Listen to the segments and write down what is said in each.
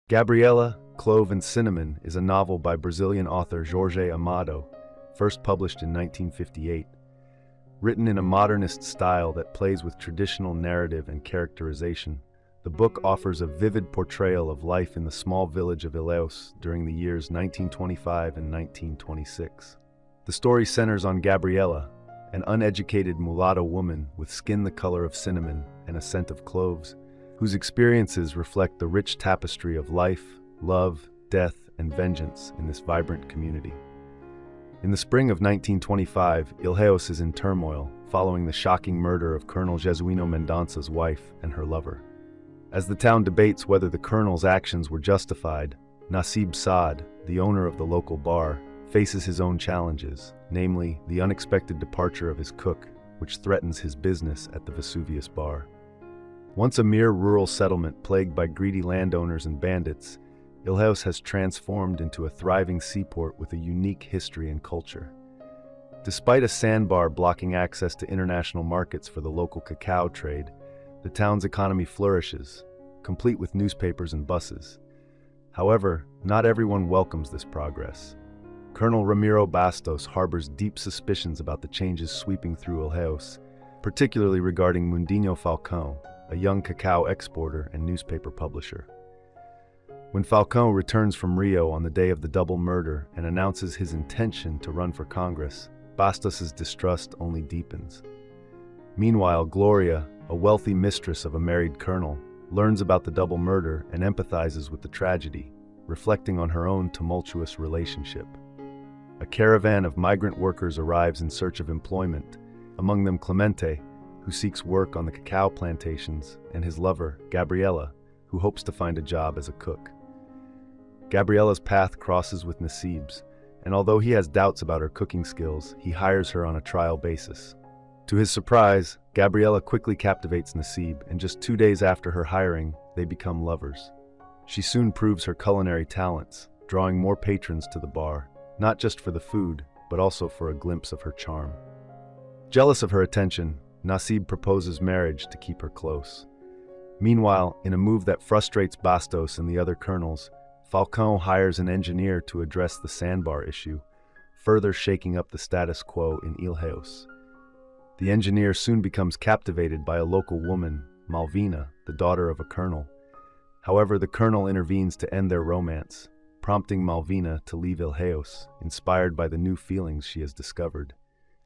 Gabriela, Clove and Cinnamon is a novel by Brazilian author Jorge Amado, first published in 1958. Written in a modernist style that plays with traditional narrative and characterization, the book offers a vivid portrayal of life in the small village of Ilhéus during the years 1925 and 1926. The story centers on Gabriela, an uneducated mulatto woman with skin the color of cinnamon and a scent of cloves, whose experiences reflect the rich tapestry of life, love, death, and vengeance in this vibrant community. In the spring of 1925, Ilhéus is in turmoil following the shocking murder of Colonel Jesuino Mendonça's wife and her lover. As the town debates whether the colonel's actions were justified, Nacib Saad, the owner of the local bar, faces his own challenges, namely the unexpected departure of his cook, which threatens his business at the Vesuvius bar. Once a mere rural settlement plagued by greedy landowners and bandits, Ilhéus has transformed into a thriving seaport with a unique history and culture. Despite a sandbar blocking access to international markets for the local cacao trade, the town's economy flourishes, complete with newspapers and buses. However, not everyone welcomes this progress. Colonel Ramiro Bastos harbors deep suspicions about the changes sweeping through Ilhéus, particularly regarding Mundinho Falcão, a young cacao exporter and newspaper publisher. When Falcão returns from Rio on the day of the double murder and announces his intention to run for Congress, Bastos's distrust only deepens. Meanwhile, Gloria, a wealthy mistress of a married colonel, learns about the double murder and empathizes with the tragedy, reflecting on her own tumultuous relationship. A caravan of migrant workers arrives in search of employment, among them Clemente, who seeks work on the cacao plantations, and his lover, Gabriela, who hopes to find a job as a cook. Gabriela's path crosses with Nacib's, and although he has doubts about her cooking skills, he hires her on a trial basis. To his surprise, Gabriela quickly captivates Nacib, and just 2 days after her hiring, they become lovers. She soon proves her culinary talents, drawing more patrons to the bar, not just for the food, but also for a glimpse of her charm. Jealous of her attention, Nacib proposes marriage to keep her close. Meanwhile, in a move that frustrates Bastos and the other colonels, Falcão hires an engineer to address the sandbar issue, further shaking up the status quo in Ilhéus. The engineer soon becomes captivated by a local woman, Malvina, the daughter of a colonel. However, the colonel intervenes to end their romance, prompting Malvina to leave Ilhéus, inspired by the new feelings she has discovered.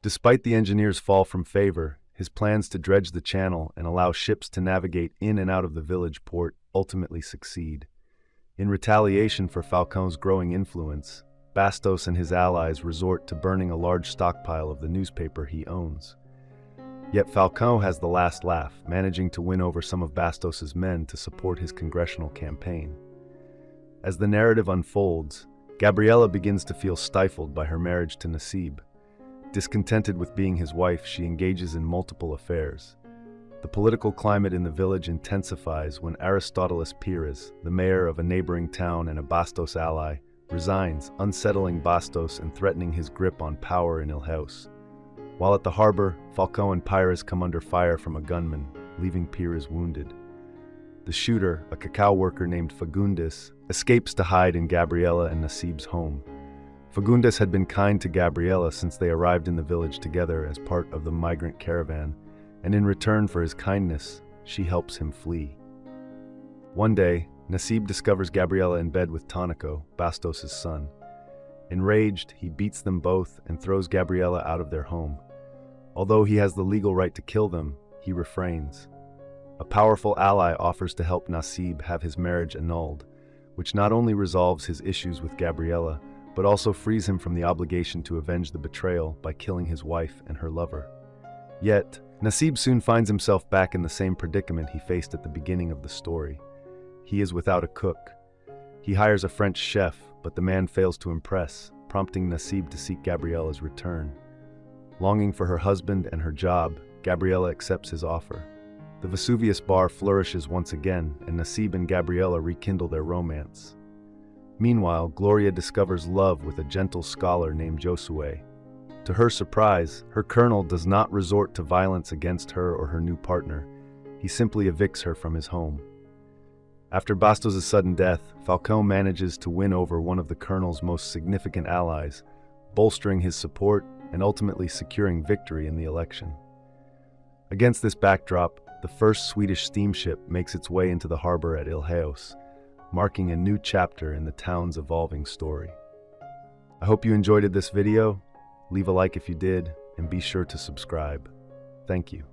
Despite the engineer's fall from favor, his plans to dredge the channel and allow ships to navigate in and out of the village port ultimately succeed. In retaliation for Falcão's growing influence, Bastos and his allies resort to burning a large stockpile of the newspaper he owns. Yet Falcão has the last laugh, managing to win over some of Bastos's men to support his congressional campaign. As the narrative unfolds, Gabriela begins to feel stifled by her marriage to Nacib. Discontented with being his wife, she engages in multiple affairs. The political climate in the village intensifies when Aristoteles Pires, the mayor of a neighboring town and a Bastos ally, resigns, unsettling Bastos and threatening his grip on power in Ilhéus. While at the harbor, Falcão and Pires come under fire from a gunman, leaving Pires wounded. The shooter, a cacao worker named Fagundes, escapes to hide in Gabriela and Nacib's home. Fagundes had been kind to Gabriela since they arrived in the village together as part of the migrant caravan, and in return for his kindness, she helps him flee. One day, Nacib discovers Gabriela in bed with Tonico, Bastos's son. Enraged, he beats them both and throws Gabriela out of their home. Although he has the legal right to kill them, he refrains. A powerful ally offers to help Nacib have his marriage annulled, which not only resolves his issues with Gabriela, but also frees him from the obligation to avenge the betrayal by killing his wife and her lover. Yet, Nacib soon finds himself back in the same predicament he faced at the beginning of the story. He is without a cook. He hires a French chef, but the man fails to impress, prompting Nacib to seek Gabriela's return. Longing for her husband and her job, Gabriela accepts his offer. The Vesuvius bar flourishes once again, and Nacib and Gabriela rekindle their romance. Meanwhile, Gloria discovers love with a gentle scholar named Josue. To her surprise, her colonel does not resort to violence against her or her new partner. He simply evicts her from his home. After Bastos' sudden death, Falcão manages to win over one of the colonel's most significant allies, bolstering his support and ultimately securing victory in the election. Against this backdrop, the first Swedish steamship makes its way into the harbor at Ilhéus, marking a new chapter in the town's evolving story. I hope you enjoyed this video. Leave a like if you did, and be sure to subscribe. Thank you.